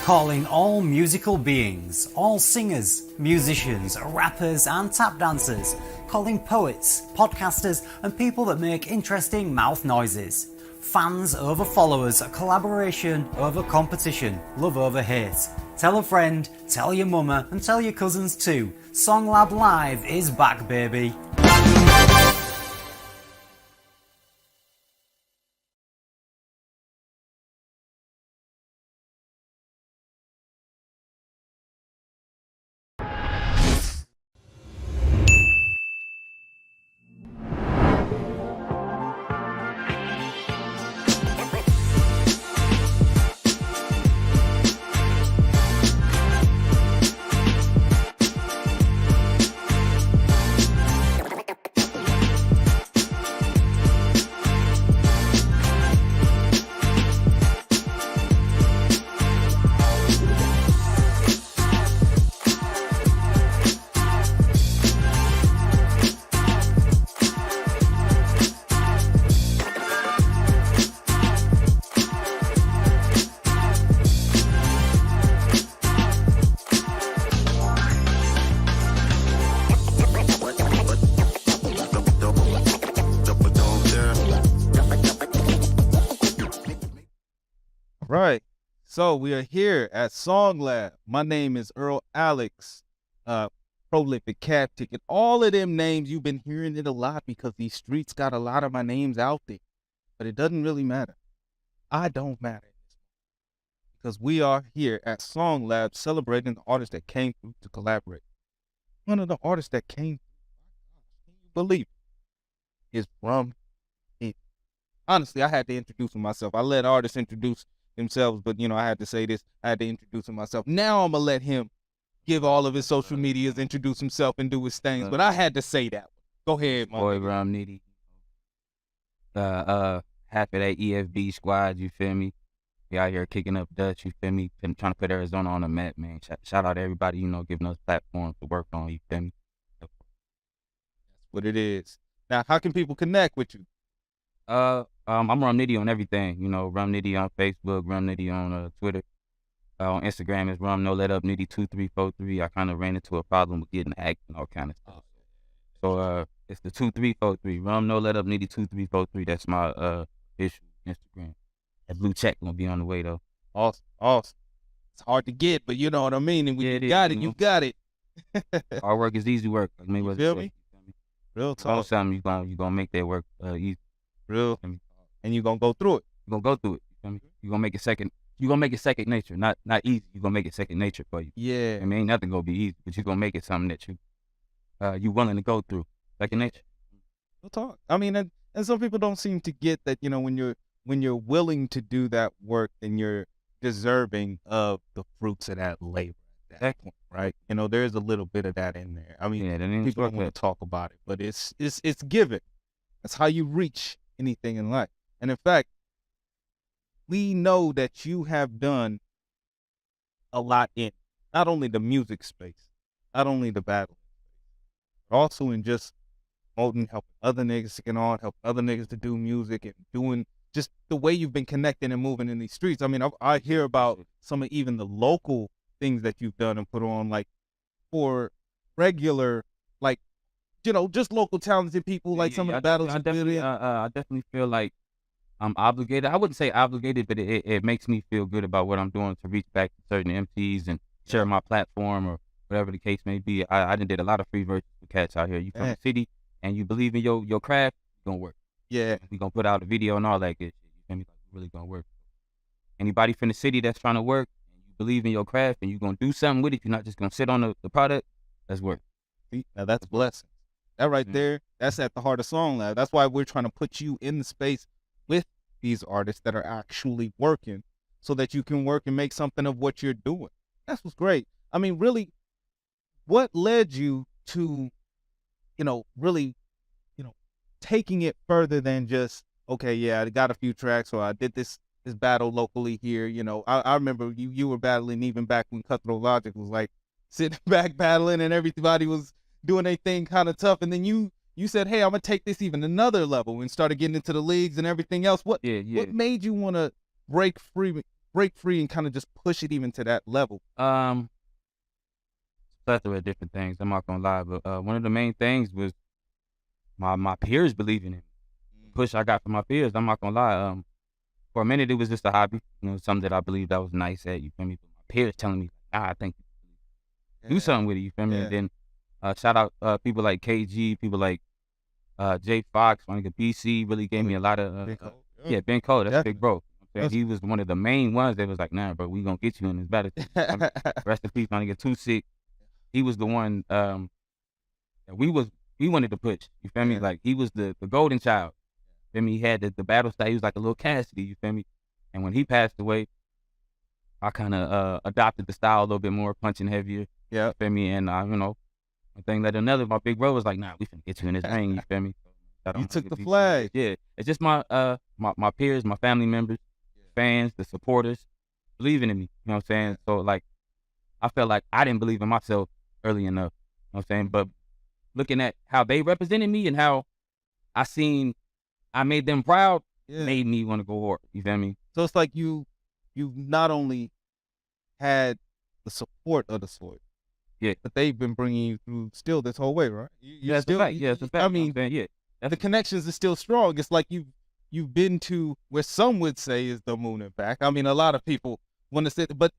calling all musical beings, all singers, musicians, rappers and tap dancers, calling poets, podcasters and people that make interesting mouth noises. Fans over followers, collaboration over competition, love over hate. Tell a friend, tell your mama and tell your cousins too. SongLab Live is back, baby. Right. So we are here at SongLab. My name is Earl Alex, Prolific Cat Ticket. All of them names, you've been hearing it a lot because these streets got a lot of my names out there. But it doesn't really matter. I don't matter. Because we are here at SongLab celebrating the artists that came through to collaborate. One of the artists that came through, can you believe it, is Rum Nitty. Honestly, I had to introduce myself. I let artists introduce themselves, but I had to say this. I had to introduce him myself. Now I'm gonna let him give all of his social medias, introduce himself, and do his things. But I had to say that. Go ahead, my boy. Rum Nitty. Half of that EFB squad. You feel me? We out here kicking up Dutch. You feel me? Trying to put Arizona on the map, man. Shout out to everybody. Giving us platforms to work on. You feel me? That's what it is. Now, how can people connect with you? I'm Rum Nitty on everything. Rum Nitty on Facebook, Rum Nitty on Twitter. On Instagram is Rum No Let Up Nitty 2343. I kind of ran into a problem with getting hacked and all kind of stuff. So it's the 2343. Rum No Let Up Nitty 2343. That's my official Instagram. That blue check gonna be on the way though. Awesome. It's hard to get, but you know what I mean. And you got it. Hard work is easy work. You feel me? Real talk. Something you gonna make that work easy. Real. And you're gonna go through it. You're gonna go through it. You feel me? You're gonna make it second. You're gonna make it second nature. Not easy. You're gonna make it second nature for you. Yeah. Ain't nothing gonna be easy, but you're gonna make it something that you willing to go through. Second nature. We'll talk. And some people don't seem to get that, when you're willing to do that work, then you're deserving of the fruits of that labor at that point, right? There's a little bit of that in there. People don't want to talk about it, but it's given. That's how you reach anything in life. And in fact, we know that you have done a lot in not only the music space, not only the battle, but also in just promoting, helping other niggas to get on, helping other niggas to do music and doing just the way you've been connecting and moving in these streets. I hear about some of even the local things that you've done and put on, like for regular, like, just local talented people, like some of the battles. I definitely feel like I'm obligated. I wouldn't say obligated, but it makes me feel good about what I'm doing to reach back to certain MCs and share my platform or whatever the case may be. I done did a lot of free verses for cats out here. You from the city and you believe in your craft, it's gonna work. Yeah. We gonna put out a video and all that good shit. You feel me? Like, really gonna work. Anybody from the city that's trying to work, and you believe in your craft and you're gonna do something with it, you're not just gonna sit on the product, that's work. See, now that's blessing. That right there, that's at the heart of SongLab. That's why we're trying to put you in the space with these artists that are actually working so that you can work and make something of what you're doing. That's what's great. Really, what led you to, really, taking it further than just, okay, yeah, I got a few tracks or I did this battle locally here. I remember you were battling even back when Cutthroat Logic was like sitting back battling and everybody was doing their thing kind of tough. And then you said, hey, I'm going to take this even another level and started getting into the leagues and everything else. What made you want to break free break free and kind of just push it even to that level? Plethora of different things. I'm not gonna lie, but one of the main things was my peers believing in me. The push I got from my peers. I'm not gonna lie. For a minute it was just a hobby, something that I believed I was nice at. You feel me? But my peers telling me, I think do something with it. You feel me? Yeah. And then shout out people like KG, people like Jay Fox, like BC, really gave me a lot of Ben Cole. Ben Cole. That's Definitely. big bro. He was one of the main ones that was like, nah, bro, we gonna get you in this battle. Rest in peace, my nigga Too Sick. He was the one that we wanted to push. You feel me? Yeah. Like he was the golden child. You feel me? He had the battle style. He was like a little Cassidy. You feel me? And when he passed away, I kind of adopted the style a little bit more, punching heavier. Yeah. You feel me? And one thing led to another. My big bro was like, nah, we finna get you in this ring. You feel me? You took the flag. Yeah. It's just my peers, my family members, fans, the supporters, believing in me. You know what I'm saying? So like, I felt like I didn't believe in myself early enough. You know what I'm saying? But looking at how they represented me and how I made them proud, made me want to go hard. You feel me? So it's like you not only had the support of the sport, but they've been bringing you through still this whole way, right? That's a fact. Yeah, it's a fact. I mean, the connections are still strong. It's like you've been to where some would say is the moon and back. I mean, a lot of people want to say, but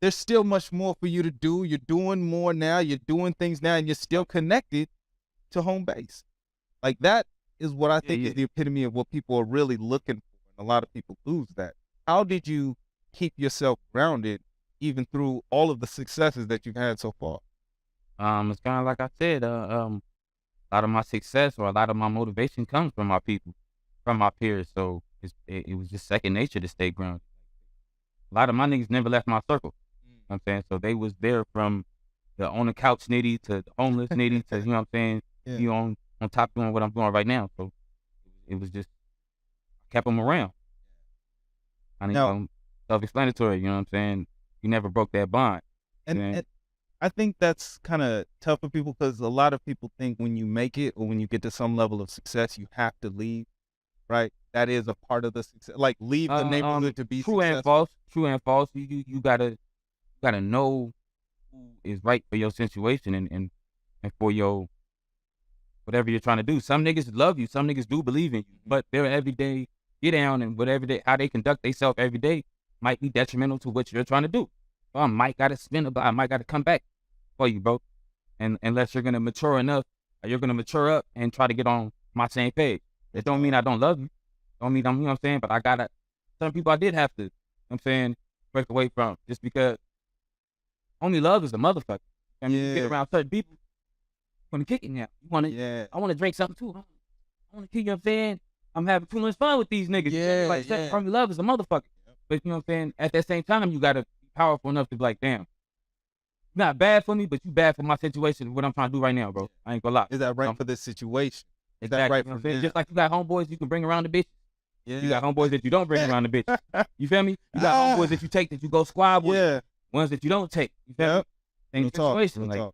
there's still much more for you to do. You're doing more now. You're doing things now, and you're still connected to home base. Like that is what I think is the epitome of what people are really looking for. And a lot of people lose that. How did you keep yourself grounded even through all of the successes that you've had so far? It's kind of like I said, a lot of my success or a lot of my motivation comes from my people, from my peers. So it was just second nature to stay grounded. A lot of my niggas never left my circle. You know what I'm saying? So they was there from the on the couch nitty to the homeless nitty to, you know what I'm saying? Yeah. You on top doing what I'm doing right now. So it was just, I kept them around. Self-explanatory, you know what I'm saying? You never broke that bond. And I think that's kind of tough for people because a lot of people think when you make it or when you get to some level of success, you have to leave, right? That is a part of the success. Like leave the neighborhood to be true successful. True and false. You gotta know who is right for your situation and for your whatever you're trying to do. Some niggas love you. Some niggas do believe in you, but their everyday get down and how they conduct themselves every day might be detrimental to what you're trying to do. I might gotta I might gotta come back for you, bro. And unless you're gonna mature enough, you're gonna mature up and try to get on my same page. It don't mean I don't love you. Don't mean I'm, you know what I'm saying? But I gotta, some people I did have to, you know what I'm saying, break away from just because only love is a motherfucker. I mean, you get around certain people, you wanna kick it now. You wanna, I wanna drink something too. I wanna kick, you know what I'm saying? I'm having too much fun with these niggas. Like, only love is a motherfucker. But you know what I'm saying? At that same time, you gotta be powerful enough to be like, damn, you're not bad for me, but you bad for my situation, what I'm trying to do right now, bro. I ain't gonna lie. Is that right for this situation? Is Exactly. that right You know for what I'm saying? Just like you got homeboys you can bring around the bitch. Yeah. You got homeboys that you don't bring around the bitch. You feel me? You got homeboys that you take that you go squad with. Yeah. Ones that you don't take. You feel me? Same situation. Like, talk.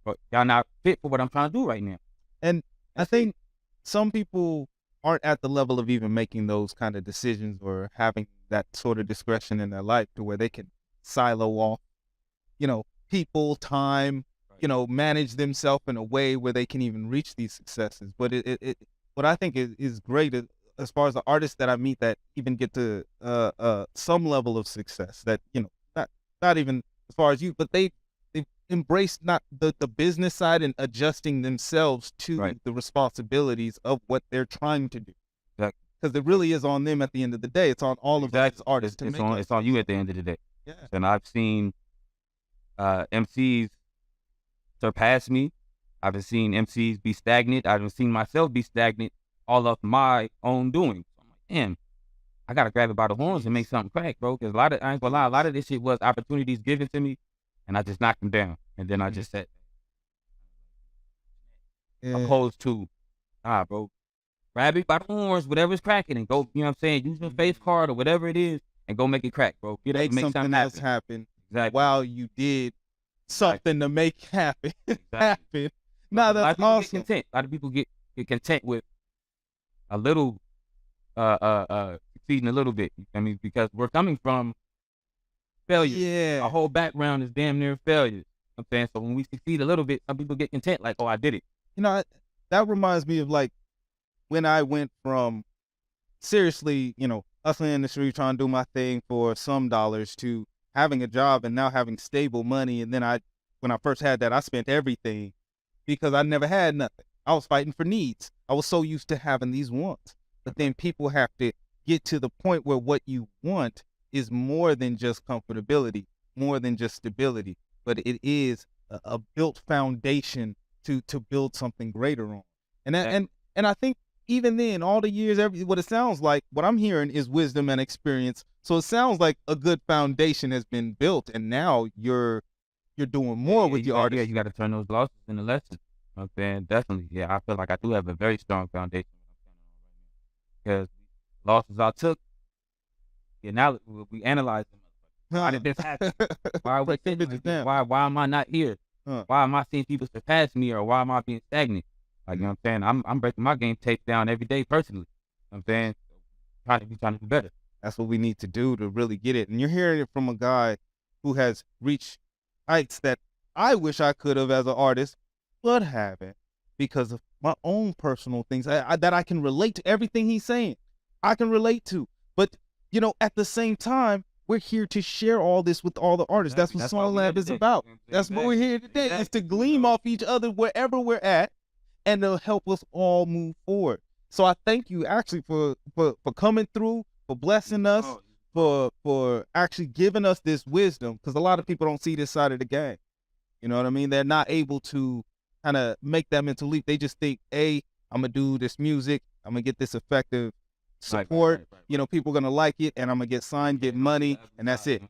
but y'all not fit for what I'm trying to do right now. And I think some people aren't at the level of even making those kind of decisions or having that sort of discretion in their life to where they can silo off, people, time, manage themselves in a way where they can even reach these successes. But what I think is great as far as the artists that I meet that even get to some level of success that, not even as far as you, but they've embraced not the business side and adjusting themselves to the responsibilities of what they're trying to do. Because it really is on them at the end of the day. It's on all of us as artists to make it. It's on you at the end of the day. Yeah. And I've seen MCs surpass me. I've seen MCs be stagnant. I've seen myself be stagnant all of my own doing. So I'm like, damn, I gotta grab it by the horns and make something crack, bro. Because I ain't gonna lie, a lot of this shit was opportunities given to me, and I just knocked them down. And then I just said, opposed to, bro, grab it by the horns, whatever's cracking, and go, you know what I'm saying, use your face card or whatever it is, and go make it crack, bro. Make something else happen exactly. while you did something to make happen. happen. Nah, that's awesome. A lot of people get content with a little, succeeding a little bit. I mean, because we're coming from failure. Yeah. Our whole background is damn near failure. I'm saying, so when we succeed a little bit, some people get content, like, oh, I did it. You know, that reminds me of like when I went from seriously, hustling in the street, trying to do my thing for some dollars to having a job and now having stable money. And then when I first had that, I spent everything because I never had nothing. I was fighting for needs. I was so used to having these wants. But then people have to get to the point where what you want is more than just comfortability, more than just stability, but it is a built foundation to build something greater on. And I think even then, all the years, what it sounds like, what I'm hearing is wisdom and experience. So it sounds like a good foundation has been built, and now you're doing more with your artist. Yeah, you got to turn those losses into lessons. You know what I'm saying? Definitely. Yeah, I feel like I do have a very strong foundation because losses I took, we analyze them. Why did this happen? Why are we sitting like this? Why am I not here? Why am I seeing people surpass me, or why am I being stagnant? Like, you know what I'm saying? I'm breaking my game tape down every day personally. You know what I'm saying? Trying to do better. That's what we need to do to really get it. And you're hearing it from a guy who has reached heights that I wish I could have as an artist, but haven't, because of my own personal things that I can relate to. Everything he's saying, I can relate to. But, at the same time, we're here to share all this with all the artists. That's what SongLab is about. That's what we're here today, is to gleam off each other wherever we're at, and to help us all move forward. So I thank you actually for coming through, for blessing us, for actually giving us this wisdom, because a lot of people don't see this side of the game. You know what I mean? They're not able to kind of make that mental leap. They just think, I'm going to do this music, I'm going to get this effective support, right. People are going to like it, and I'm going to get signed, get money, and that's it.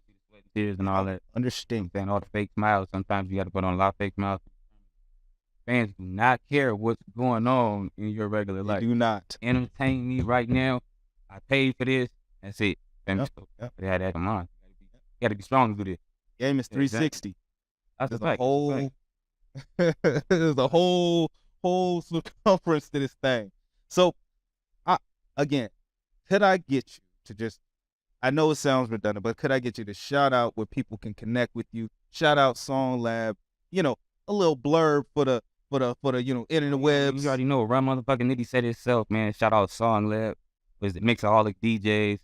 Tears and all that. Understand. And all the fake smiles. Sometimes you got to put on a lot of fake smiles. Fans do not care what's going on in your regular life. They do not. Entertain me right now. I paid for this. That's it. Yep. They had that in mind. You got to be strong to do this. Game is 360. That's There's a fact. There's a whole circumference to this thing. So, could I get you to just, I know it sounds redundant, but could I get you to shout out where people can connect with you? Shout out SongLab, a little blurb for the interwebs. You already know, Rum motherfucking Nitty said it itself, man. Shout out SongLab. Was it Mixaholic DJs,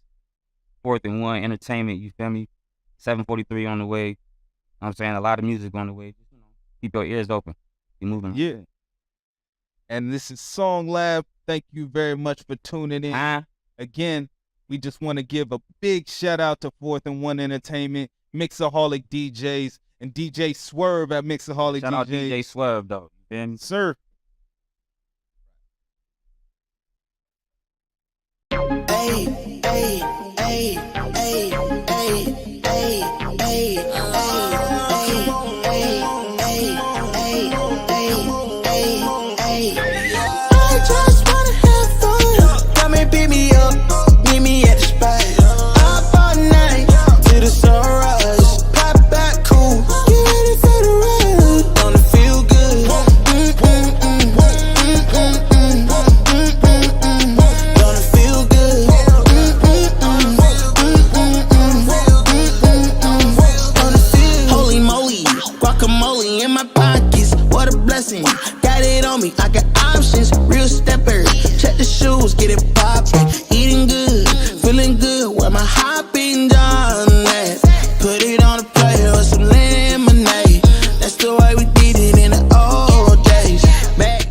4th and 1 Entertainment, you feel me? 743 on the way. You know what I'm saying? A lot of music on the way. Just, keep your ears open. Keep moving. Yeah. And this is SongLab. Thank you very much for tuning in. Again, we just want to give a big shout out to 4th and 1 Entertainment, Mixaholic DJs, and DJ Swerve at Mixaholic DJs. Shout out DJ Swerve, though. Ben. Sir. Hey, hey, hey, hey, hey, hey, hey, I just wanna have fun. Come and pick me up, meet me at the spot. Up all night till the sunrise. Pop back cool, get ready for the ride. Gonna feel good. Gonna feel good. Holy moly, guacamole in my pockets. What a blessing. Got it on me, I got options. Real stepper, check the shoes, get it poppin'.